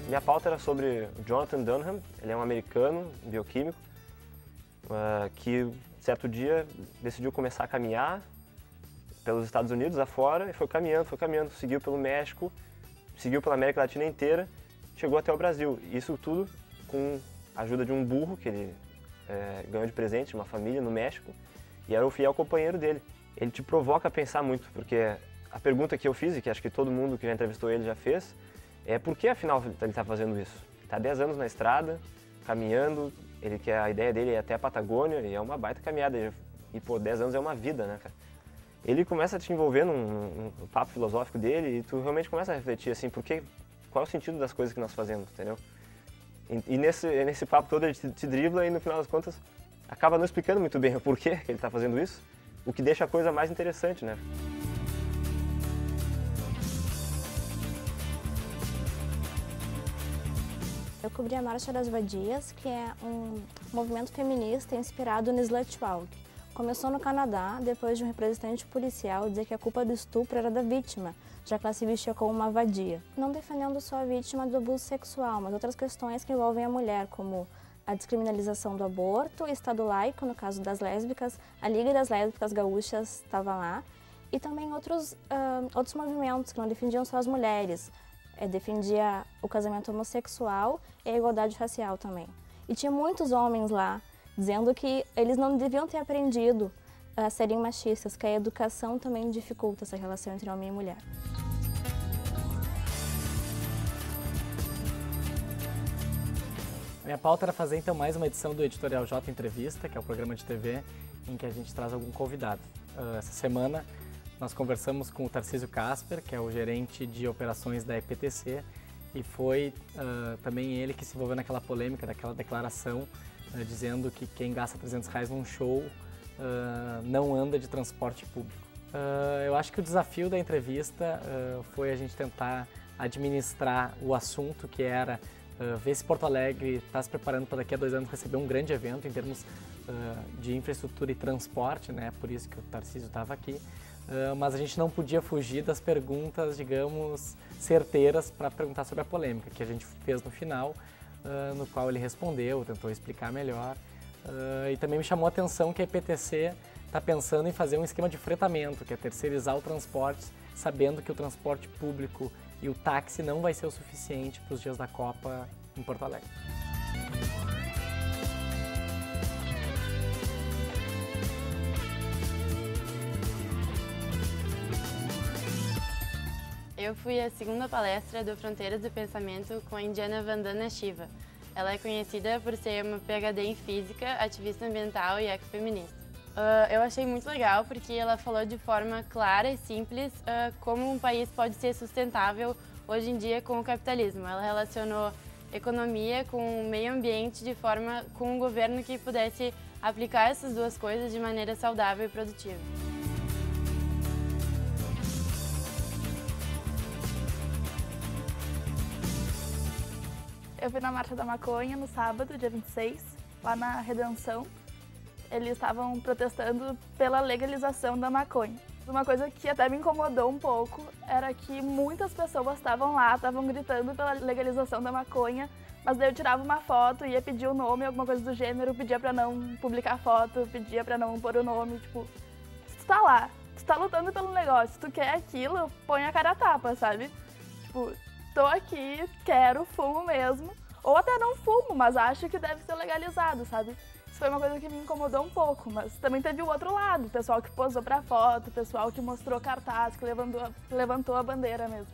Minha pauta era sobre o Jonathan Dunham, ele é um americano, um bioquímico, que certo dia decidiu começar a caminhar pelos Estados Unidos afora e foi caminhando, seguiu pelo México, seguiu pela América Latina inteira, chegou até o Brasil. Isso tudo com a ajuda de um burro que ele ganhou de presente de uma família no México e era o fiel companheiro dele. Ele te provoca a pensar muito, porque a pergunta que eu fiz e que acho que todo mundo que já entrevistou ele já fez é por que afinal ele está fazendo isso? Ele está 10 anos na estrada, caminhando, a ideia dele é ir até a Patagônia e é uma baita caminhada. E pô, 10 anos é uma vida, né, cara? Ele começa a te envolver no papo filosófico dele e tu realmente começa a refletir assim, qual é o sentido das coisas que nós fazemos, entendeu? E nesse papo todo ele te dribla e no final das contas acaba não explicando muito bem o porquê que ele está fazendo isso, o que deixa a coisa mais interessante, né? Eu cobri a Marcha das Vadias, que é um movimento feminista inspirado no slut walk. Começou no Canadá, depois de um representante policial dizer que a culpa do estupro era da vítima, já que ela se vestia como uma vadia. Não defendendo só a vítima do abuso sexual, mas outras questões que envolvem a mulher, como a descriminalização do aborto, o Estado laico, no caso das lésbicas, a Liga das Lésbicas Gaúchas estava lá, e também outros movimentos que não defendiam só as mulheres, defendia o casamento homossexual e a igualdade racial também. E tinha muitos homens lá dizendo que eles não deviam ter aprendido a serem machistas, que a educação também dificulta essa relação entre homem e mulher. Minha pauta era fazer então mais uma edição do Editorial J Entrevista, que é o programa de TV em que a gente traz algum convidado. Essa semana nós conversamos com o Tarcísio Casper, que é o gerente de operações da EPTC, e foi também ele que se envolveu naquela polêmica, daquela declaração dizendo que quem gasta R$300 num show não anda de transporte público. Eu acho que o desafio da entrevista foi a gente tentar administrar o assunto, que era ver se Porto Alegre está se preparando para daqui a 2 anos receber um grande evento em termos de infraestrutura e transporte, né? Por isso que o Tarcísio estava aqui. Mas a gente não podia fugir das perguntas, digamos, certeiras para perguntar sobre a polêmica, que a gente fez no final, no qual ele respondeu, tentou explicar melhor. E também me chamou a atenção que a EPTC está pensando em fazer um esquema de fretamento, que é terceirizar o transporte, sabendo que o transporte público e o táxi não vai ser o suficiente para os dias da Copa em Porto Alegre. Eu fui à segunda palestra do Fronteiras do Pensamento com a indiana Vandana Shiva. Ela é conhecida por ser uma PhD em Física, ativista ambiental e ecofeminista. Eu achei muito legal porque ela falou de forma clara e simples como um país pode ser sustentável hoje em dia com o capitalismo. Ela relacionou economia com o meio ambiente de forma com um governo que pudesse aplicar essas duas coisas de maneira saudável e produtiva. Eu fui na Marcha da Maconha no sábado, dia 26, lá na Redenção. Eles estavam protestando pela legalização da maconha. Uma coisa que até me incomodou um pouco era que muitas pessoas estavam lá, estavam gritando pela legalização da maconha, mas daí eu tirava uma foto, ia pedir o nome, alguma coisa do gênero, pedia pra não publicar foto, pedia pra não pôr o nome, tipo, se tu tá lá, tu tá lutando pelo negócio, se tu quer aquilo, põe a cara a tapa, sabe? Tipo, tô aqui, quero, fumo mesmo, ou até não fumo, mas acho que deve ser legalizado, sabe? Isso foi uma coisa que me incomodou um pouco, mas também teve o outro lado, o pessoal que posou pra foto, o pessoal que mostrou cartaz, que levantou a bandeira mesmo.